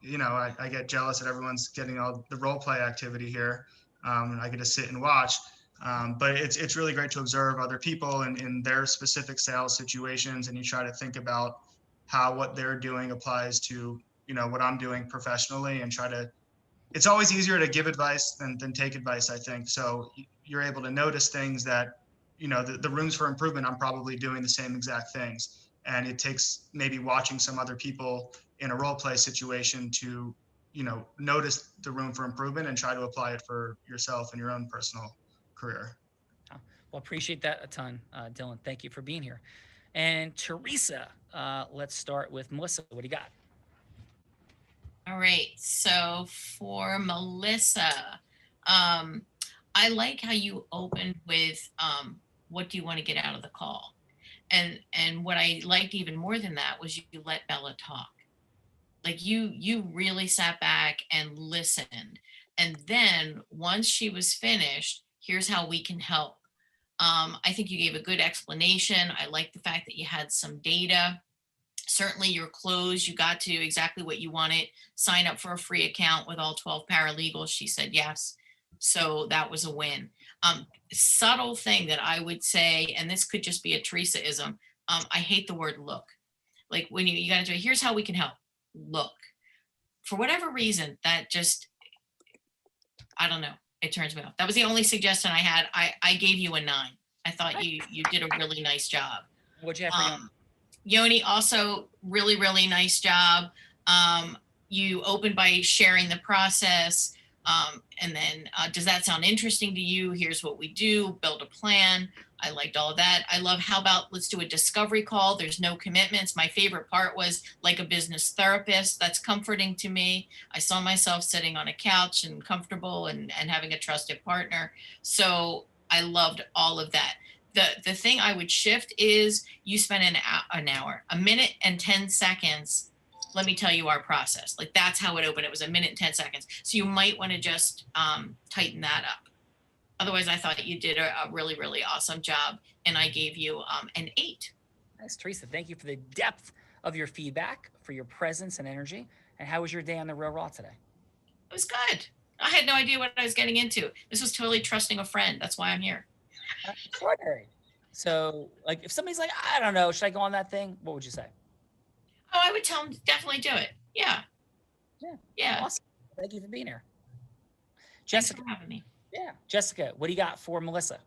You know, I get jealous that everyone's getting all the role play activity here, and I get to sit and watch. But it's really great to observe other people in their specific sales situations, and you try to think about how what they're doing applies to, you know, what I'm doing professionally, and try to. It's always easier to give advice than take advice, I think. So you're able to notice things that, you know, the rooms for improvement. I'm probably doing the same exact things, and it takes maybe watching some other people in a role play situation to, you know, notice the room for improvement and try to apply it for yourself and your own personal career. Well, appreciate that a ton, Dylan. Thank you for being here. And Teresa, let's start with Melissa. What do you got? All right. So for Melissa, I like how you opened with what do you want to get out of the call? And what I liked even more than that was you let Bella talk. Like you really sat back and listened. And then once she was finished, here's how we can help. I think you gave a good explanation. I like the fact that you had some data. Certainly your close, you got to exactly what you wanted. Sign up for a free account with all 12 paralegals. She said yes. So that was a win. Subtle thing that I would say, and this could just be a Teresa-ism, I hate the word look. Like when you got to do, here's how we can help. Look. For whatever reason, that just, I don't know, it turns me off. That was the only suggestion I had. I gave you a 9. I thought you did a really nice job. What'd you have for Yoni? Yoni, also really, really nice job. You opened by sharing the process. And then, does that sound interesting to you? Here's what we do, build a plan. I liked all of that. I love, how about let's do a discovery call. There's no commitments. My favorite part was like a business therapist. That's comforting to me. I saw myself sitting on a couch and comfortable and having a trusted partner. So I loved all of that. The thing I would shift is you spent an hour, 1 minute and 10 seconds. Let me tell you our process. Like that's how it opened. It was 1 minute and 10 seconds. So you might want to just tighten that up. Otherwise, I thought you did a really, really awesome job. And I gave you an 8. Nice, Teresa. Thank you for the depth of your feedback, for your presence and energy. And how was your day on the Real Raw today? It was good. I had no idea what I was getting into. This was totally trusting a friend. That's why I'm here. Extraordinary. So, like, if somebody's like, I don't know, should I go on that thing? What would you say? Oh, I would tell them to definitely do it. Yeah. Yeah. Awesome. Thank you for being here. Jessica. Thanks for having me. Yeah. Jessica, what do you got for Melissa?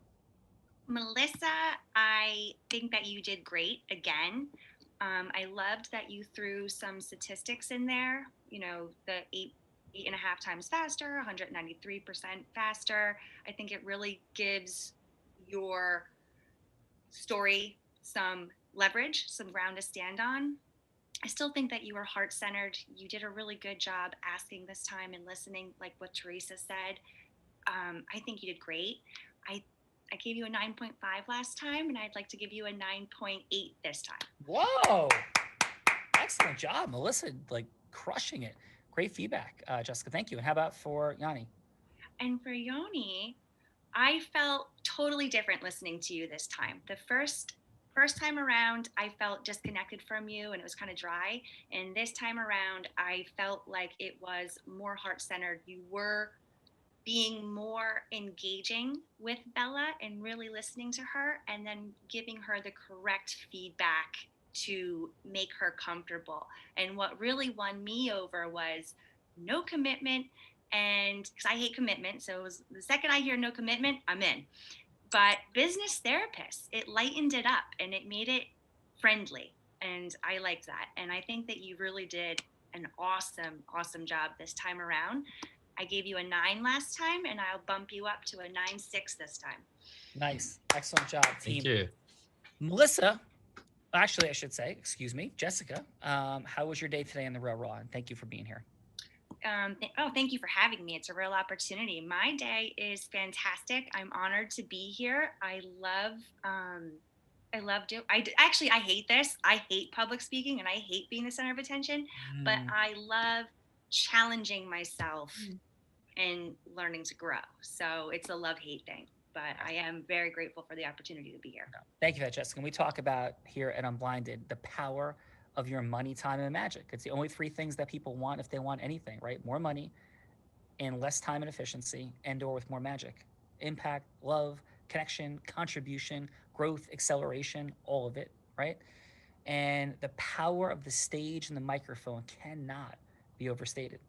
Melissa, I think that you did great again. I loved that you threw some statistics in there, you know, the 8.5 times faster, 193% faster. I think it really gives your story some leverage, some ground to stand on. I still think that you were heart-centered. You did a really good job asking this time and listening, like what Teresa said. I think you did great. I gave you a 9.5 last time, and I'd like to give you a 9.8 this time. Whoa! Excellent job, Melissa, like crushing it. Great feedback, Jessica. Thank you. And how about for Yanni? And for Yoni, I felt totally different listening to you this time. The first time around, I felt disconnected from you and it was kind of dry. And this time around, I felt like it was more heart-centered. You were being more engaging with Bella and really listening to her and then giving her the correct feedback to make her comfortable. And what really won me over was no commitment. And because I hate commitment, so it was the second I hear no commitment, I'm in. But business therapist, it lightened it up and it made it friendly. And I liked that. And I think that you really did an awesome job this time around. I gave you a 9 last time, and I'll bump you up to a 9.6 this time. Nice. Excellent job, team. Thank you. Melissa, actually, I should say, excuse me, Jessica, how was your day today in the Real Raw? And thank you for being here. Thank you for having me. It's a real opportunity. My day is fantastic. I'm honored to be here. I hate this. I hate public speaking and I hate being the center of attention, but I love challenging myself and learning to grow. So it's a love-hate thing, but I am very grateful for the opportunity to be here. Thank you for that, Jessica. And we talk about here at Unblinded, the power of your money, time, and magic. It's the only 3 things that people want if they want anything, right? More money and less time and efficiency, and or with more magic. Impact, love, connection, contribution, growth, acceleration, all of it, right? And the power of the stage and the microphone cannot be overstated.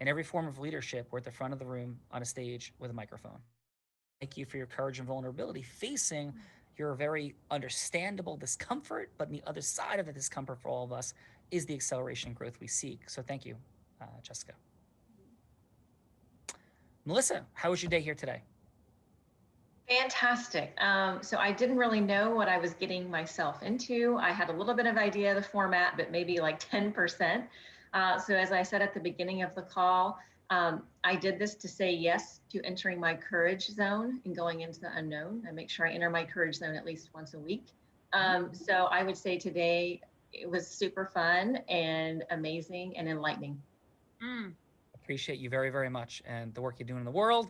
In every form of leadership, we're at the front of the room on a stage with a microphone. Thank you for your courage and vulnerability facing your very understandable discomfort, but on the other side of the discomfort for all of us is the acceleration and growth we seek. So thank you, Jessica. Melissa, how was your day here today? Fantastic. So I didn't really know what I was getting myself into. I had a little bit of idea of the format, but maybe like 10%. So as I said at the beginning of the call, I did this to say yes to entering my courage zone and going into the unknown. I make sure I enter my courage zone at least once a week. So I would say today it was super fun and amazing and enlightening. Appreciate you very, very much and the work you're doing in the world.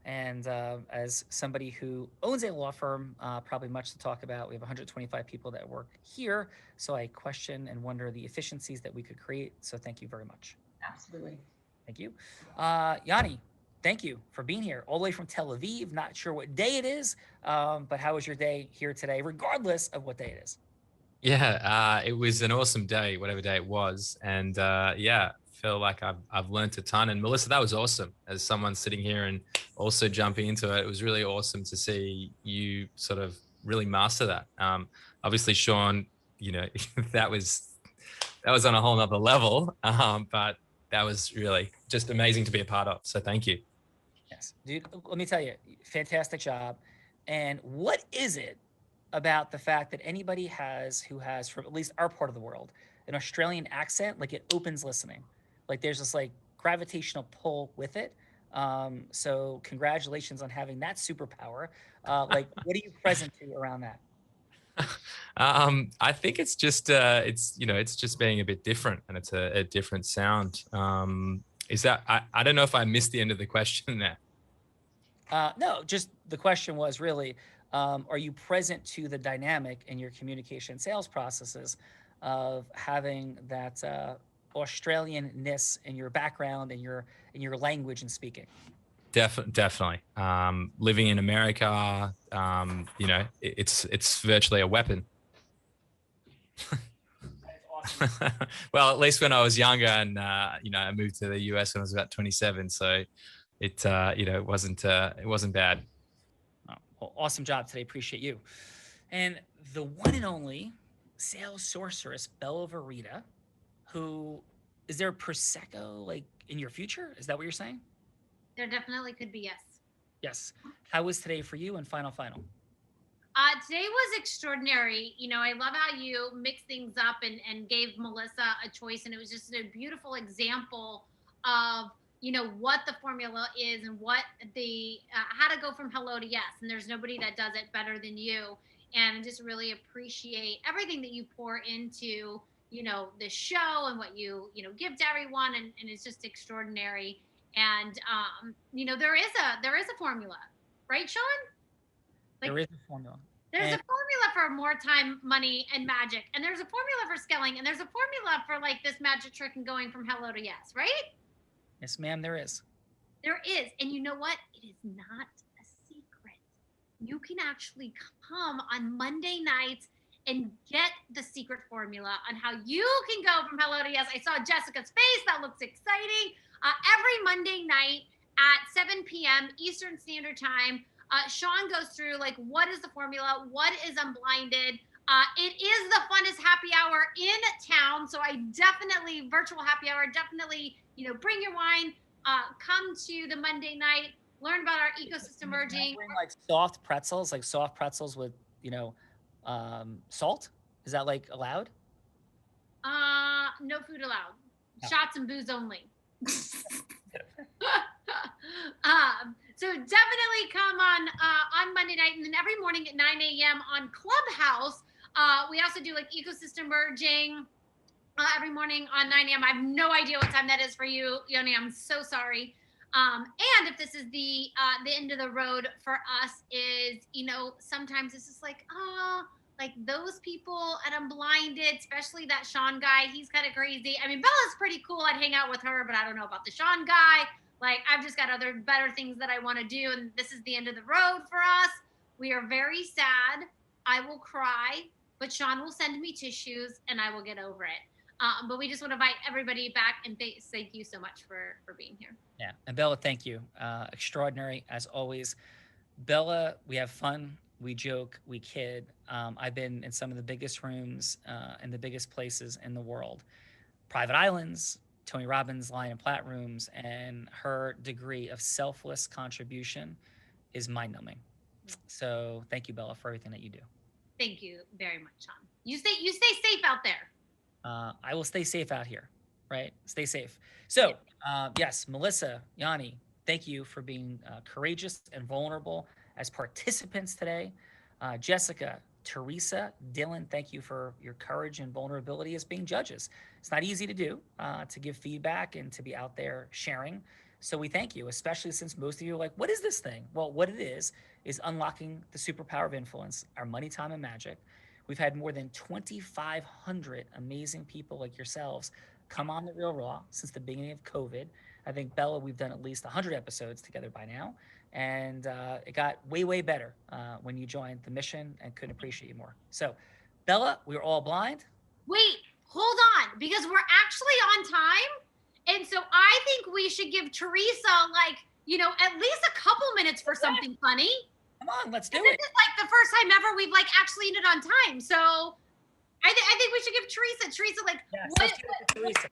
And as somebody who owns a law firm, probably much to talk about. We have 125 people that work here. So I question and wonder the efficiencies that we could create. So thank you very much. Absolutely. Thank you. Yanni, thank you for being here all the way from Tel Aviv. Not sure what day it is, but how was your day here today, regardless of what day it is? Yeah, it was an awesome day, whatever day it was. And yeah, feel like I've learned a ton. And Melissa, that was awesome. As someone sitting here and also jumping into it, it was really awesome to see you sort of really master that. Obviously, Sean, you know, that was on a whole nother level, but that was really just amazing to be a part of. So thank you. Yes, dude, let me tell you, fantastic job. And what is it about the fact that anybody who has, from at least our part of the world, an Australian accent, like it opens listening. Like there's this like gravitational pull with it. So congratulations on having that superpower. Like what are you present to around that? I think it's just it's just being a bit different, and it's a different sound. Is that I don't know if I missed the end of the question there. No, just the question was really, are you present to the dynamic in your communication sales processes of having that Australian-ness in your background and your language and speaking? Definitely. Living in America, you know, it's virtually a weapon. Well, at least when I was younger, and you know, I moved to the US when I was about 27, so it you know, it wasn't bad. Oh, well, awesome job today. Appreciate you. And the one and only sales sorceress, Bella Verita, who is there Prosecco like in your future? Is that what you're saying? There definitely could be, yes. Yes. How was today for you? And final. Today was extraordinary. You know, I love how you mix things up and gave Melissa a choice. And it was just a beautiful example of, you know, what the formula is and what the, how to go from hello to yes. And there's nobody that does it better than you. And I just really appreciate everything that you pour into the show and what you give to everyone, and it's just extraordinary. And there is a formula, right, Sean? There is a formula. There's a formula for more time, money, and magic, and there's a formula for scaling, and there's a formula for like this magic trick and going from hello to yes, right? Yes, ma'am, there is. There is. And you know what? It is not a secret. You can actually come on Monday nights and get the secret formula on how you can go from hello to yes. I saw Jessica's face. That looks exciting. Every Monday night at 7 p.m. Eastern Standard Time, Sean goes through like, what is the formula? What is Unblinded? It is the funnest happy hour in town. So I definitely, virtual happy hour, definitely, bring your wine, come to the Monday night, learn about our ecosystem merging. Like soft pretzels with, salt. Is that like allowed? No food allowed. No. Shots and booze only. So definitely come on Monday night, and then every morning at 9 a.m. on Clubhouse. We also do like ecosystem merging every morning on 9 a.m. I have no idea what time that is for you, Yoni. I'm so sorry. And if this is the end of the road for us, is sometimes it's just like, like those people at Unblinded, especially that Sean guy, he's kind of crazy. I mean, Bella's pretty cool. I'd hang out with her, but I don't know about the Sean guy. Like, I've just got other better things that I want to do, and this is the end of the road for us. We are very sad. I will cry, but Sean will send me tissues, and I will get over it. But we just want to invite everybody back, and thank you so much for being here. Yeah, and Bella, thank you. Extraordinary, as always. Bella, we have fun, we joke, we kid. I've been in some of the biggest rooms and the biggest places in the world. Private islands, Tony Robbins' Lion and Platt rooms, and her degree of selfless contribution is mind-numbing. So thank you, Bella, for everything that you do. Thank you very much, Sean. You stay safe out there. I will stay safe out here, right? Stay safe. So yes, Melissa, Yanni, thank you for being courageous and vulnerable as participants today. Jessica, Teresa, Dylan, thank you for your courage and vulnerability as being judges. It's not easy to do, to give feedback and to be out there sharing. So we thank you, especially since most of you are like, what is this thing? Well, what it is unlocking the superpower of influence, our money, time, and magic. We've had more than 2,500 amazing people like yourselves come on The Real Raw since the beginning of COVID. I think, Bella, we've done at least 100 episodes together by now. And it got way, way better when you joined the mission, and couldn't appreciate you more. So, Bella, we were all blind. Wait, hold on, because we're actually on time. And so I think we should give Teresa, at least a couple minutes for something funny. Come on, let's do it. This is like the first time ever we've actually ended on time. So I think we should give Teresa what Teresa.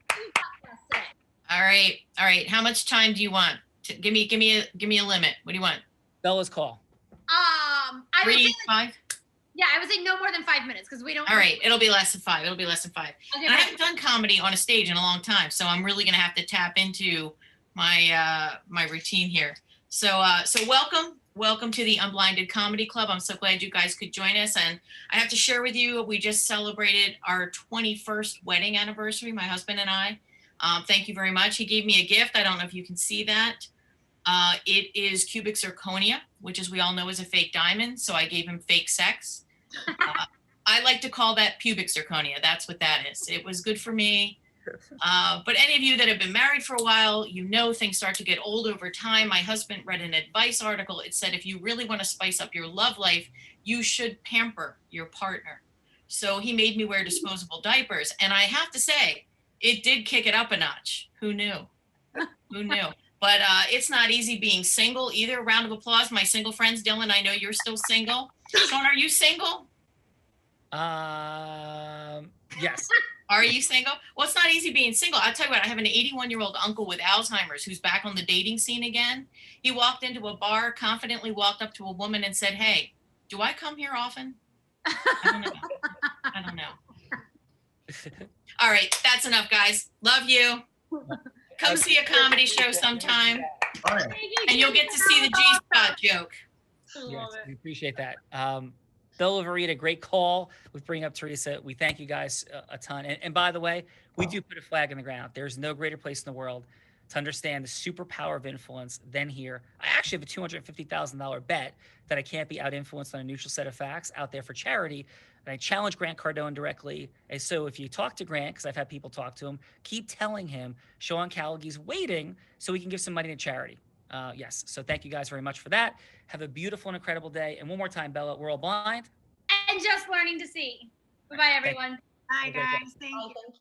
All right. How much time do you want? Give me a limit. What do you want? Bella's call. I 3, 5. Yeah, I would say no more than 5 minutes, because we don't. All right, it'll be less than 5. Okay, and I haven't done comedy on a stage in a long time, so I'm really gonna have to tap into my routine here. So welcome to the Unblinded Comedy Club. I'm so glad you guys could join us, and I have to share with you, we just celebrated our 21st wedding anniversary, my husband and I. Thank you very much. He gave me a gift. I don't know if you can see that. It is cubic zirconia, which, as we all know, is a fake diamond. So I gave him fake sex. I like to call that pubic zirconia. That's what that is. It was good for me. But any of you that have been married for a while, things start to get old over time. My husband read an advice article. It said, if you really want to spice up your love life, you should pamper your partner. So he made me wear disposable diapers. And I have to say, it did kick it up a notch. Who knew? Who knew? But it's not easy being single either. Round of applause, my single friends. Dylan, I know you're still single. Sean, are you single? Yes. Are you single? Well, it's not easy being single. I'll tell you what, I have an 81-year-old uncle with Alzheimer's who's back on the dating scene again. He walked into a bar, confidently walked up to a woman and said, hey, do I come here often? I don't know. All right, that's enough, guys. Love you. Come see a comedy show sometime. And you'll get to see the G-spot joke. Yes, we appreciate that. Bella Verita, great call with bringing up Teresa. We thank you guys a ton. And by the way, we do put a flag in the ground. There's no greater place in the world to understand the superpower of influence than here. I actually have a $250,000 bet that I can't be out-influenced on a neutral set of facts out there for charity. And I challenge Grant Cardone directly. And so if you talk to Grant, because I've had people talk to him, keep telling him Sean Callaghan's waiting so he can give some money to charity. Yes, so thank you guys very much for that. Have a beautiful and incredible day. And one more time, Bella, we're all blind. And just learning to see. Bye-bye, everyone. Bye, guys. Thank you.